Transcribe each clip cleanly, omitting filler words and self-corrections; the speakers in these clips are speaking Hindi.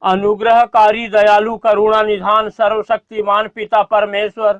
अनुग्रहकारी दयालु करुणा निधान सर्वशक्तिमान पिता परमेश्वर,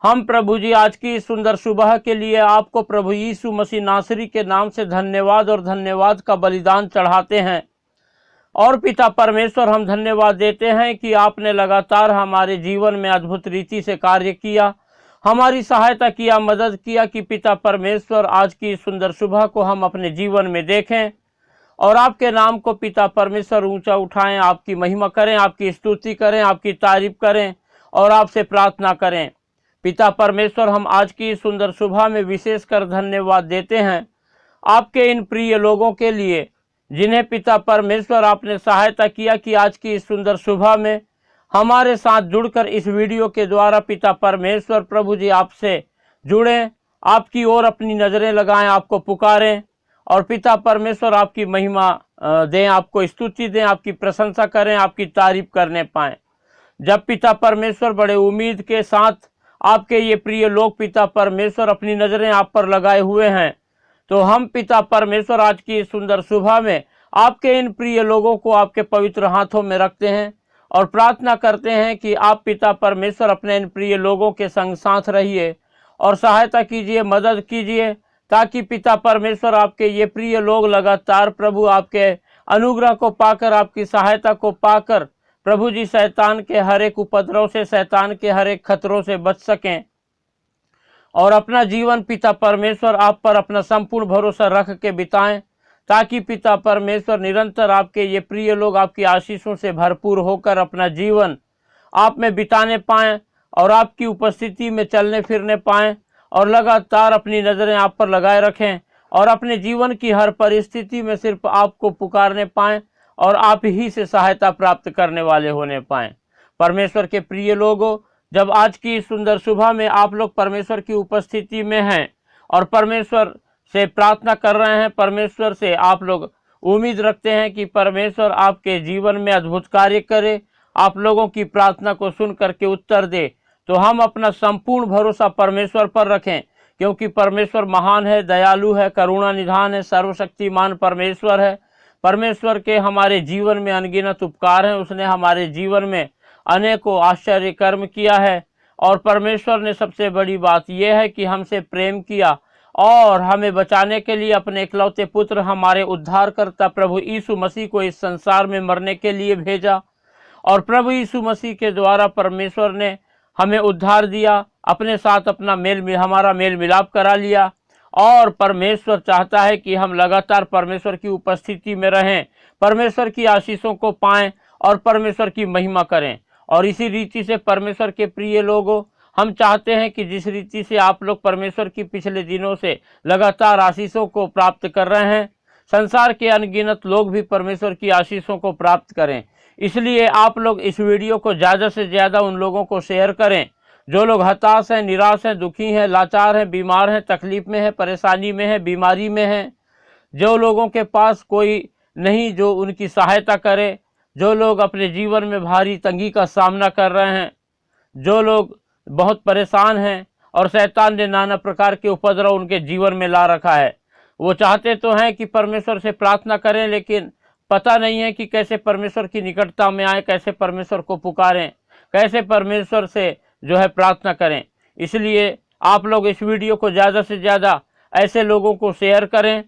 हम प्रभु जी आज की सुंदर सुबह के लिए आपको प्रभु यीशु मसीह नासरी के नाम से धन्यवाद और धन्यवाद का बलिदान चढ़ाते हैं। और पिता परमेश्वर, हम धन्यवाद देते हैं कि आपने लगातार हमारे जीवन में अद्भुत रीति से कार्य किया, हमारी सहायता किया, मदद किया कि पिता परमेश्वर आज की सुंदर सुबह को हम अपने जीवन में देखें और आपके नाम को पिता परमेश्वर ऊंचा उठाएं, आपकी महिमा करें, आपकी स्तुति करें, आपकी तारीफ करें और आपसे प्रार्थना करें। पिता परमेश्वर, हम आज की सुंदर सुबह में विशेषकर धन्यवाद देते हैं आपके इन प्रिय लोगों के लिए जिन्हें पिता परमेश्वर आपने सहायता किया कि आज की इस सुंदर सुबह में हमारे साथ जुड़कर इस वीडियो के द्वारा पिता परमेश्वर प्रभु जी आपसे जुड़ें, आपकी ओर अपनी नज़रें लगाएं, आपको पुकारें और पिता परमेश्वर आपकी महिमा दें, आपको स्तुति दें, आपकी प्रशंसा करें, आपकी तारीफ करने पाएं। जब पिता परमेश्वर बड़े उम्मीद के साथ आपके ये प्रिय लोग पिता परमेश्वर अपनी नज़रें आप पर लगाए हुए हैं, तो हम पिता परमेश्वर आज की सुंदर सुबह में आपके इन प्रिय लोगों को आपके पवित्र हाथों में रखते हैं और प्रार्थना करते हैं कि आप पिता परमेश्वर अपने इन प्रिय लोगों के संग साथ रहिए और सहायता कीजिए, मदद कीजिए, ताकि पिता परमेश्वर आपके ये प्रिय लोग लगातार प्रभु आपके अनुग्रह को पाकर, आपकी सहायता को पाकर प्रभु जी शैतान के हर एक उपद्रव से, शैतान के हर एक खतरों से बच सकें और अपना जीवन पिता परमेश्वर आप पर अपना संपूर्ण भरोसा रख के बिताएं, ताकि पिता परमेश्वर निरंतर आपके ये प्रिय लोग आपकी आशीषों से भरपूर होकर अपना जीवन आप में बिताने पाएं और आपकी उपस्थिति में चलने फिरने पाएं और लगातार अपनी नज़रें आप पर लगाए रखें और अपने जीवन की हर परिस्थिति में सिर्फ आपको पुकारने पाएं और आप ही से सहायता प्राप्त करने वाले होने पाएं। परमेश्वर के प्रिय लोगों, जब आज की सुंदर सुबह में आप लोग परमेश्वर की उपस्थिति में हैं और परमेश्वर से प्रार्थना कर रहे हैं, परमेश्वर से आप लोग उम्मीद रखते हैं कि परमेश्वर आपके जीवन में अद्भुत कार्य करे, आप लोगों की प्रार्थना को सुन करके उत्तर दे, तो हम अपना संपूर्ण भरोसा परमेश्वर पर रखें, क्योंकि परमेश्वर महान है, दयालु है, करुणा निधान है, सर्वशक्तिमान परमेश्वर है। परमेश्वर के हमारे जीवन में अनगिनत उपकार हैं, उसने हमारे जीवन में अनेकों आश्चर्य कर्म किया है और परमेश्वर ने सबसे बड़ी बात यह है कि हमसे प्रेम किया और हमें बचाने के लिए अपने इकलौते पुत्र हमारे उद्धारकर्ता प्रभु यीशु मसीह को इस संसार में मरने के लिए भेजा और प्रभु यीशु मसीह के द्वारा परमेश्वर ने हमें उद्धार दिया, अपने साथ अपना हमारा मेल मिलाप करा लिया और परमेश्वर चाहता है कि हम लगातार परमेश्वर की उपस्थिति में रहें, परमेश्वर की आशीषों को पाएं और परमेश्वर की महिमा करें। और इसी रीति से परमेश्वर के प्रिय लोगों, हम चाहते हैं कि जिस रीति से आप लोग परमेश्वर की पिछले दिनों से लगातार आशीषों को प्राप्त कर रहे हैं, संसार के अनगिनत लोग भी परमेश्वर की आशीषों को प्राप्त करें। इसलिए आप लोग इस वीडियो को ज़्यादा से ज़्यादा उन लोगों को शेयर करें जो लोग हताश हैं, निराश हैं, दुखी हैं, लाचार हैं, बीमार हैं, तकलीफ में हैं, परेशानी में हैं, बीमारी में हैं, जो लोगों के पास कोई नहीं जो उनकी सहायता करे, जो लोग अपने जीवन में भारी तंगी का सामना कर रहे हैं, जो लोग बहुत परेशान हैं और शैतान ने नाना प्रकार के उपद्रव उनके जीवन में ला रखा है। वो चाहते तो हैं कि परमेश्वर से प्रार्थना करें, लेकिन पता नहीं है कि कैसे परमेश्वर की निकटता में आए, कैसे परमेश्वर को पुकारें, कैसे परमेश्वर से जो है प्रार्थना करें। इसलिए आप लोग इस वीडियो को ज़्यादा से ज़्यादा ऐसे लोगों को शेयर करें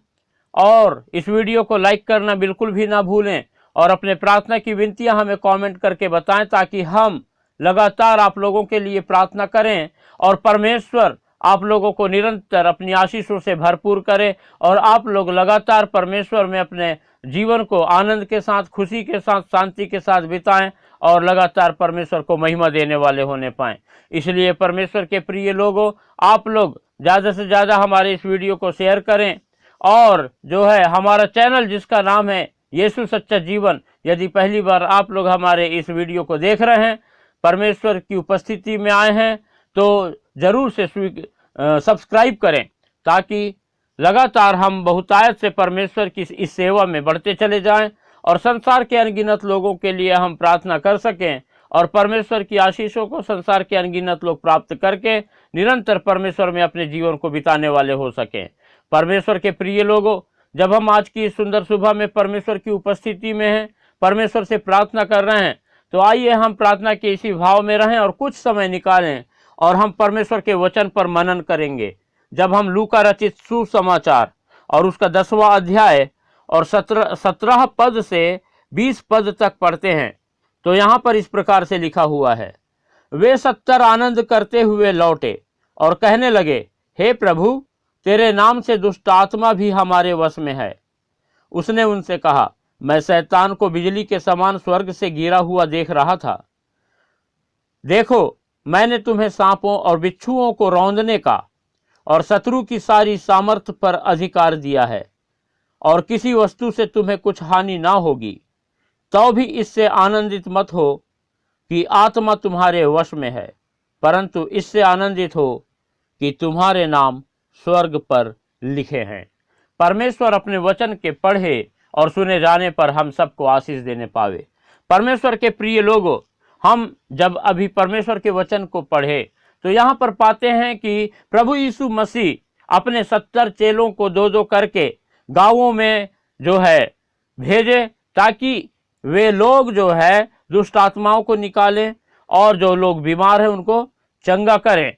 और इस वीडियो को लाइक करना बिल्कुल भी ना भूलें और अपने प्रार्थना की विनतियां हमें कमेंट करके बताएं, ताकि हम लगातार आप लोगों के लिए प्रार्थना करें और परमेश्वर आप लोगों को निरंतर अपनी आशीषों से भरपूर करे और आप लोग लगातार परमेश्वर में अपने जीवन को आनंद के साथ, खुशी के साथ, शांति के साथ बिताएं और लगातार परमेश्वर को महिमा देने वाले होने पाएं। इसलिए परमेश्वर के प्रिय लोगों, आप लोग ज़्यादा से ज़्यादा हमारे इस वीडियो को शेयर करें और जो है हमारा चैनल जिसका नाम है यीशु सच्चा जीवन, यदि पहली बार आप लोग हमारे इस वीडियो को देख रहे हैं, परमेश्वर की उपस्थिति में आए हैं, तो ज़रूर से सब्सक्राइब करें, ताकि लगातार हम बहुतायत से परमेश्वर की इस सेवा में बढ़ते चले जाएं और संसार के अनगिनत लोगों के लिए हम प्रार्थना कर सकें और परमेश्वर की आशीषों को संसार के अनगिनत लोग प्राप्त करके निरंतर परमेश्वर में अपने जीवन को बिताने वाले हो सकें। परमेश्वर के प्रिय लोगों, जब हम आज की सुंदर सुबह में परमेश्वर की उपस्थिति में हैं, परमेश्वर से प्रार्थना कर रहे हैं, तो आइए हम प्रार्थना के इसी भाव में रहें और कुछ समय निकालें और हम परमेश्वर के वचन पर मनन करेंगे। जब हम लूका रचित सुसमाचार और उसका 10वां अध्याय और 17 पद से 20 पद तक पढ़ते हैं, तो यहाँ पर इस प्रकार से लिखा हुआ है, वे 70 आनंद करते हुए लौटे और कहने लगे, हे प्रभु, तेरे नाम से दुष्ट आत्मा भी हमारे वश में है। उसने उनसे कहा, मैं शैतान को बिजली के समान स्वर्ग से गिरा हुआ देख रहा था। देखो, मैंने तुम्हें सांपों और बिच्छुओं को रौंदने का और शत्रु की सारी सामर्थ पर अधिकार दिया है, और किसी वस्तु से तुम्हें कुछ हानि ना होगी। तो भी इससे आनंदित मत हो कि आत्मा तुम्हारे वश में है, परंतु इससे आनंदित हो कि तुम्हारे नाम स्वर्ग पर लिखे हैं। परमेश्वर अपने वचन के पढ़े और सुने जाने पर हम सबको आशीष देने पावे। परमेश्वर के प्रिय लोगों, हम जब अभी परमेश्वर के वचन को पढ़े तो यहाँ पर पाते हैं कि प्रभु यीशु मसीह अपने 70 चेलों को 2-2 करके गांवों में जो है भेजे, ताकि वे लोग जो है दुष्ट आत्माओं को निकालें और जो लोग बीमार हैं उनको चंगा करें।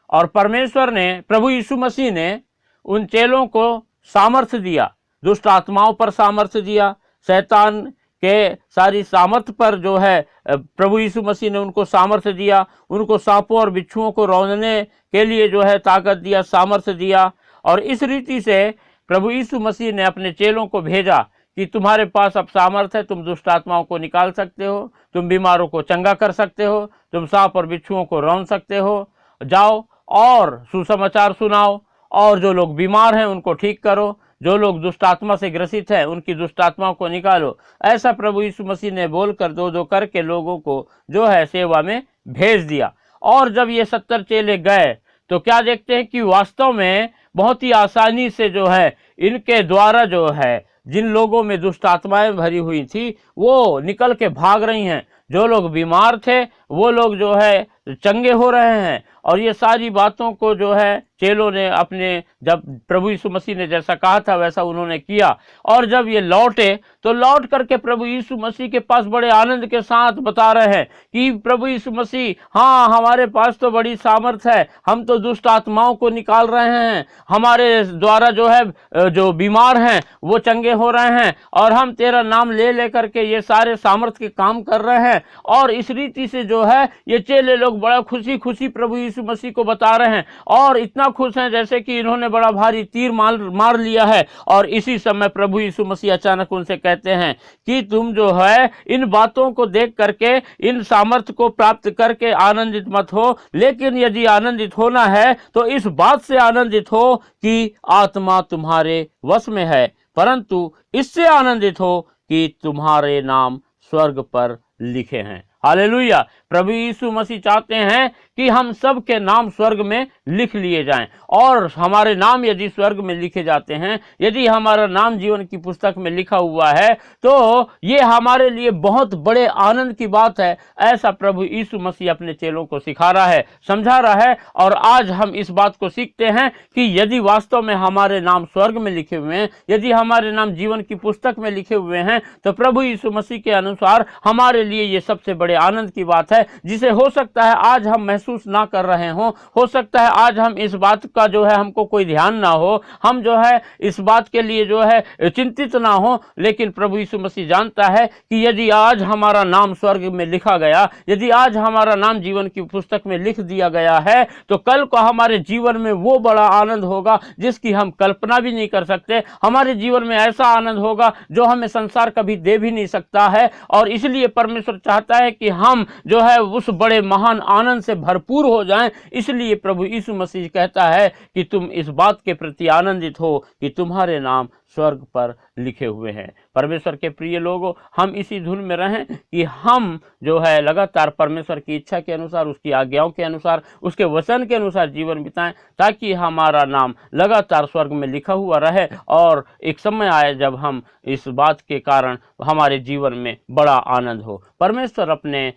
और परमेश्वर ने, प्रभु यीशु मसीह ने उन चेलों को सामर्थ्य दिया, दुष्ट आत्माओं पर सामर्थ्य दिया, शैतान के सारी सामर्थ्य पर जो है प्रभु यीशु मसीह ने उनको सामर्थ्य दिया, उनको सांपों और बिच्छुओं को रौंदने के लिए जो है ताकत दिया, सामर्थ्य दिया। और इस रीति से प्रभु यीशु मसीह ने अपने चेलों को भेजा कि तुम्हारे पास अब सामर्थ्य है, तुम दुष्ट आत्माओं को निकाल सकते हो, तुम बीमारों को चंगा कर सकते हो, तुम सांप और बिच्छुओं को रौंद सकते हो। जाओ और सुसमाचार सुनाओ, और जो लोग बीमार हैं उनको ठीक करो, जो लोग दुष्ट आत्मा से ग्रसित हैं उनकी दुष्ट आत्माओं को निकालो। ऐसा प्रभु यीशु मसीह ने बोलकर 2-2 करके लोगों को जो है सेवा में भेज दिया। और जब ये 70 चेले गए तो क्या देखते हैं कि वास्तव में बहुत ही आसानी से जो है इनके द्वारा जो है जिन लोगों में दुष्ट आत्माएं भरी हुई थी वो निकल के भाग रही हैं। जो लोग बीमार थे वो लोग जो है चंगे हो रहे हैं। और ये सारी बातों को जो है चेलों ने अपने, जब प्रभु यीशु मसीह ने जैसा कहा था वैसा उन्होंने किया। और जब ये लौटे तो लौट करके प्रभु यीशु मसीह के पास बड़े आनंद के साथ बता रहे हैं कि प्रभु यीशु मसीह, हाँ, हमारे पास तो बड़ी सामर्थ है, हम तो दुष्ट आत्माओं को निकाल रहे हैं, हमारे द्वारा जो है जो बीमार हैं वो चंगे हो रहे हैं, और हम तेरा नाम ले ले करके ये सारे सामर्थ के काम कर रहे हैं। और इस रीति से जो है ये चेले लोग बड़ा खुशी खुशी प्रभु यीशु मसीह को बता रहे हैं, और इतना खुश हैं जैसे कि इन्होंने बड़ा भारी तीर मार लिया है। और इसी समय प्रभु यीशु मसीह अचानक उनसे कहते हैं कि तुम जो है इन बातों को देख करके, इन सामर्थ्य को प्राप्त करके आनंदित मत हो, लेकिन यदि आनंदित होना है तो इस बात से आनंदित हो कि आत्मा तुम्हारे वश में है, परंतु इससे आनंदित हो कि तुम्हारे नाम स्वर्ग पर लिखे हैं। हालेलुया। प्रभु यीशु मसीह चाहते हैं कि हम सब के नाम स्वर्ग में लिख लिए जाएं, और हमारे नाम यदि स्वर्ग में लिखे जाते हैं, यदि हमारा नाम जीवन की पुस्तक में लिखा हुआ है, तो ये हमारे लिए बहुत बड़े आनंद की बात है। ऐसा प्रभु यीशु मसीह अपने चेलों को सिखा रहा है, समझा रहा है। और आज हम इस बात को सीखते हैं कि यदि वास्तव में हमारे नाम स्वर्ग में लिखे हुए हैं, यदि हमारे नाम जीवन की पुस्तक में लिखे हुए हैं, तो प्रभु यीशु मसीह के अनुसार हमारे लिए ये सबसे बड़े आनंद की बात है, जिसे हो सकता है आज हम महसूस ना कर रहे हो सकता है आज हम इस बात का जो है हमको कोई ध्यान ना हो, हम जो है इस बात के लिए जो है चिंतित ना हो, लेकिन प्रभु यीशु मसीह जानता है कि यदि आज हमारा नाम स्वर्ग में लिखा गया, यदि आज हमारा नाम जीवन की पुस्तक में लिख दिया गया है, तो कल को हमारे जीवन में वो बड़ा आनंद होगा जिसकी हम कल्पना भी नहीं कर सकते। हमारे जीवन में ऐसा आनंद होगा जो हमें संसार कभी दे भी नहीं सकता है। और इसलिए परमेश्वर चाहता है कि हम जो है उस बड़े महान आनंद से भरपूर हो जाएं। इसलिए प्रभु यीशु मसीह कहता है कि तुम इस बात के प्रति आनंदित हो कि तुम्हारे नाम स्वर्ग पर लिखे हुए हैं। परमेश्वर के प्रिय लोगों, हम इसी धुन में रहें कि हम जो है लगातार परमेश्वर की इच्छा के अनुसार, उसकी आज्ञाओं के अनुसार, उसके वचन के अनुसार जीवन बिताएं, ताकि हमारा नाम लगातार स्वर्ग में लिखा हुआ रहे। और एक समय आए जब हम इस बात के कारण हमारे जीवन में बड़ा आनंद हो। परमेश्वर अपने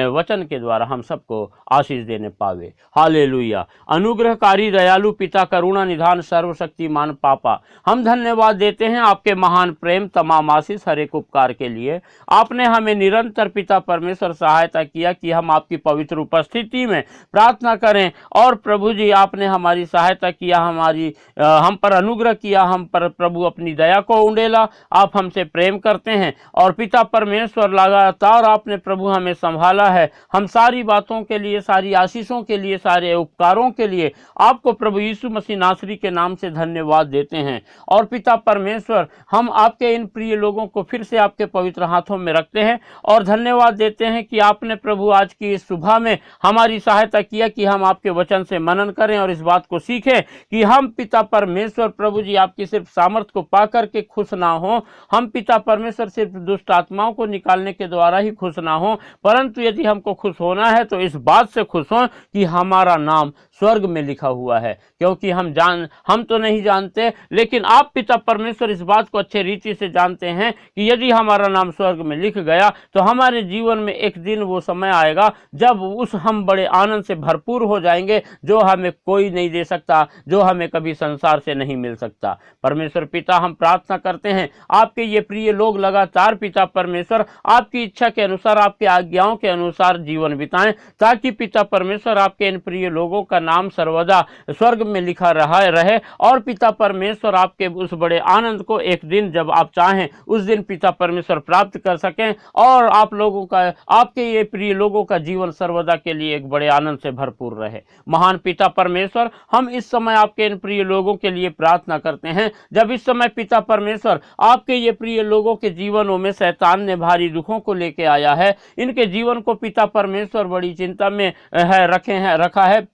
वचन के द्वारा हम सबको आशीष देने पावे। हालेलुया। अनुग्रहकारी दयालु पिता, करुणा निधान सर्वशक्तिमान पापा, हम धन्यवाद देते हैं आपके महान प्रेम, तमाम आशीष, हर एक उपकार के लिए। आपने हमें निरंतर पिता परमेश्वर सहायता किया कि हम आपकी पवित्र उपस्थिति में प्रार्थना करें, और प्रभु जी आपने हमारी सहायता किया, हम पर अनुग्रह किया, हम पर प्रभु अपनी दया को उंडेला। आप हमसे प्रेम करते हैं और पिता परमेश्वर लगातार आपने प्रभु हमें संभाला है। हम सारी बातों के लिए, सारी आशीषों के लिए, सारे उपकारों के लिए आपको प्रभु यीशु मसीह नासरी के नाम से धन्यवाद देते हैं। और पिता परमेश्वर, हम आपके इन प्रिय लोगों को फिर से आपके पवित्र हाथों में रखते हैं और धन्यवाद देते हैं कि आपने प्रभु आज की इस सुबह में हमारी सहायता किया कि हम आपके वचन से मनन करें और इस बात को सीखें कि हम पिता परमेश्वर प्रभु जी आपकी सिर्फ सामर्थ को पा करके खुश ना हो, हम पिता परमेश्वर सिर्फ दुष्ट आत्माओं को निकालने के द्वारा ही खुश ना हो, परंतु यदि हमको खुश होना है तो इस बात से खुश हो कि हमारा नाम स्वर्ग में लिखा हुआ है। क्योंकि हम तो नहीं जानते, लेकिन आप पिता परमेश्वर इस बात को अच्छे रीति से जानते हैं कि यदि हमारा नाम स्वर्ग में लिख गया तो हमारे जीवन में एक दिन वो समय आएगा जब हम बड़े आनंद से भरपूर हो जाएंगे, जो हमें कोई नहीं दे सकता, जो हमें कभी संसार से नहीं मिल सकता। परमेश्वर पिता, हम प्रार्थना करते हैं आपके ये प्रिय लोग लगातार पिता परमेश्वर आपकी इच्छा के अनुसार, आपके आज्ञाओं के अनुसार जीवन बिताएं, ताकि पिता परमेश्वर आपके इन प्रिय लोगों का नाम सर्वदा स्वर्ग में लिखा रहे। और पिता परमेश्वर आपके उस बड़े आनंद को एक दिन जब आप चाहें उस दिन पिता परमेश्वर प्राप्त कर सकें, और आप लोगों का, आपके ये प्रिय लोगों का जीवन सर्वदा के लिए एक बड़े आनंद से भरपूर रहे। महान पिता परमेश्वर, हम इस समय आपके इन प्रिय लोगों के लिए प्रार्थना करते हैं। जब इस समय पिता परमेश्वर आपके ये प्रिय लोगों के जीवनों में शैतान ने भारी दुखों को लेके आया है, इनके जीवन को पिता परमेश्वर बड़ी चिंता में रखा है,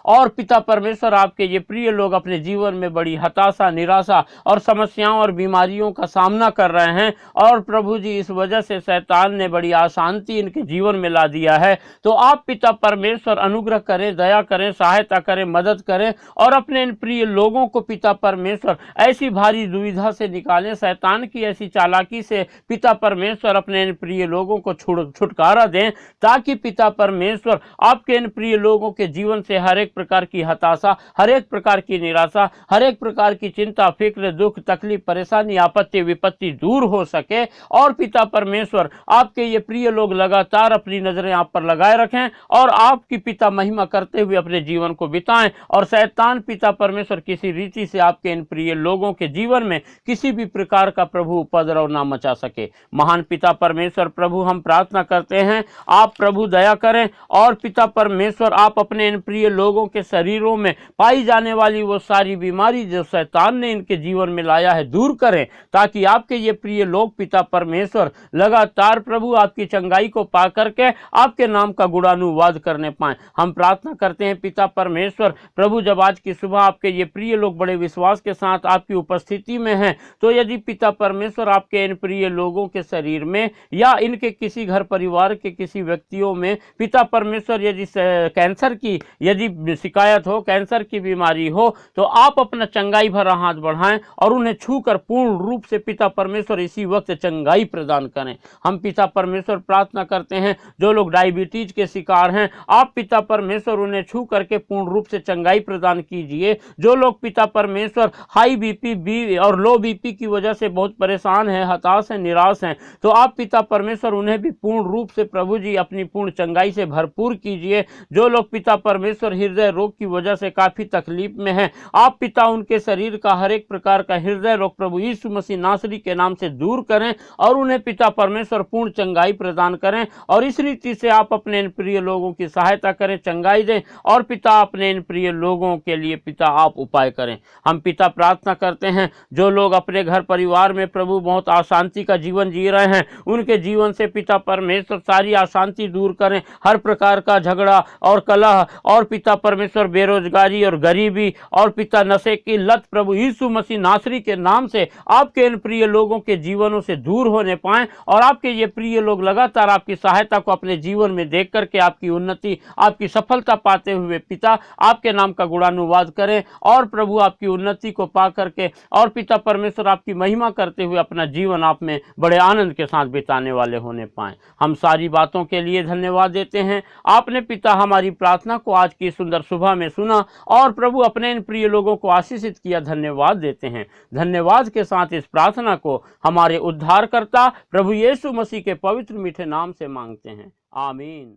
और पिता परमेश्वर आपके ये प्रिय लोग अपने जीवन में बड़ी हताशा, निराशा और समस्याओं और बीमारियों का सामना कर रहे हैं, और प्रभु जी इस वजह से शैतान ने बड़ी अशांति इनके जीवन में ला दिया है। तो आप पिता परमेश्वर अनुग्रह करें, दया करें, सहायता करें, मदद करें, और अपने इन प्रिय लोगों को पिता परमेश्वर ऐसी भारी दुविधा से निकालें, शैतान की ऐसी चालाकी से पिता परमेश्वर अपने इन प्रिय लोगों को छुटकारा दें, ताकि पिता परमेश्वर आपके इन प्रिय लोगों के जीवन से हर एक प्रकार की हताशा, हर एक प्रकार की निराशा, हर एक प्रकार की चिंता, फिक्र, दुख, तकलीफ, परेशानी, आपत्ति, विपत्ति दूर हो सके। और पिता परमेश्वर आपके ये प्रिय लोग लगातार अपनी नजरें आप पर लगाए रखें और आपकी पिता महिमा करते हुए अपने जीवन को बिताएं, और शैतान पिता परमेश्वर किसी रीति से आपके इन प्रिय लोगों के जीवन में किसी भी प्रकार का प्रभु उपद्रव ना मचा सके। महान पिता परमेश्वर प्रभु, हम प्रार्थना करते हैं आप प्रभु दया करें, और पिता परमेश्वर आप अपने इन प्रिय लोगों के शरीरों में पाई जाने वाली वो सारी बीमारी जो शैतान ने इनके जीवन में लाया है दूर करें, ताकि आपके ये प्रिय लोग पिता परमेश्वर लगातार प्रभु आपकी चंगाई को पा करके आपके नाम का गुणानुवाद करने पाएं। हम प्रार्थना करते हैं पिता परमेश्वर प्रभु, जब आज की सुबह आपके ये प्रिय लोग बड़े विश्वास के साथ आपकी उपस्थिति में हैं, तो यदि पिता परमेश्वर आपके इन प्रिय लोगों के शरीर में या इनके किसी घर परिवार के किसी व्यक्तियों में पिता परमेश्वर यदि कैंसर की यदि शिकायत हो, कैंसर की बीमारी हो, तो आप अपना चंगाई भरा हाथ बढ़ाएं और उन्हें छूकर पूर्ण रूप से पिता परमेश्वर इसी वक्त चंगाई प्रदान करें। हम पिता परमेश्वर प्रार्थना करते हैं जो लोग डायबिटीज के शिकार हैं, आप पिता परमेश्वर उन्हें छू करके पूर्ण रूप से चंगाई प्रदान कीजिए। जो लोग पिता परमेश्वर हाई बीपी और लो बीपी की वजह से बहुत परेशान हैं, हताश हैं, निराश हैं, तो आप पिता परमेश्वर उन्हें भी पूर्ण रूप से प्रभु जी अपनी पूर्ण चंगाई से भरपूर कीजिए। जो लोग पिता परमेश्वर हृदय रोग की वजह से काफी तकलीफ में हैं, आप पिता उनके शरीर का हर एक प्रकार का हृदय रोग प्रभु यीशु मसीह नासरी के नाम से दूर करें और उन्हें पिता परमेश्वर पूर्ण चंगाई प्रदान करें। और इस रीति से आप अपने इन प्रिय लोगों की सहायता करें, चंगाई दें, और पिता अपने इन प्रिय लोगों के लिए पिता आप उपाय करें। हम पिता प्रार्थना करते हैं जो लोग अपने घर परिवार में प्रभु बहुत अशांति का जीवन जी रहे हैं, उनके जीवन से पिता परमेश्वर सारी अशांति दूर करें, हर प्रकार का झगड़ा और कलह और पिता परमेश्वर बेरोजगारी और गरीबी और पिता नशे की लत प्रभु यीशु मसीह नासरी के नाम से आपके इन प्रिय लोगों के जीवनों से दूर होने पाएं, और आपके ये प्रिय लोग लगातार आपकी सहायता को अपने जीवन में देख करके आपकी उन्नति, आपकी सफलता पाते हुए पिता आपके नाम का गुणानुवाद करें, और प्रभु आपकी उन्नति को पा करके और पिता परमेश्वर आपकी महिमा करते हुए अपना जीवन आप में बड़े आनंद के साथ बिताने वाले होने पाएं। हम सारी बातों के लिए धन्यवाद देते हैं। आपने पिता हमारी प्रार्थना को आज की सुंदर सुंदर सुबह में सुना और प्रभु अपने इन प्रिय लोगों को आशीषित किया, धन्यवाद देते हैं। धन्यवाद के साथ इस प्रार्थना को हमारे उद्धारकर्ता प्रभु यीशु मसीह के पवित्र मीठे नाम से मांगते हैं, आमीन।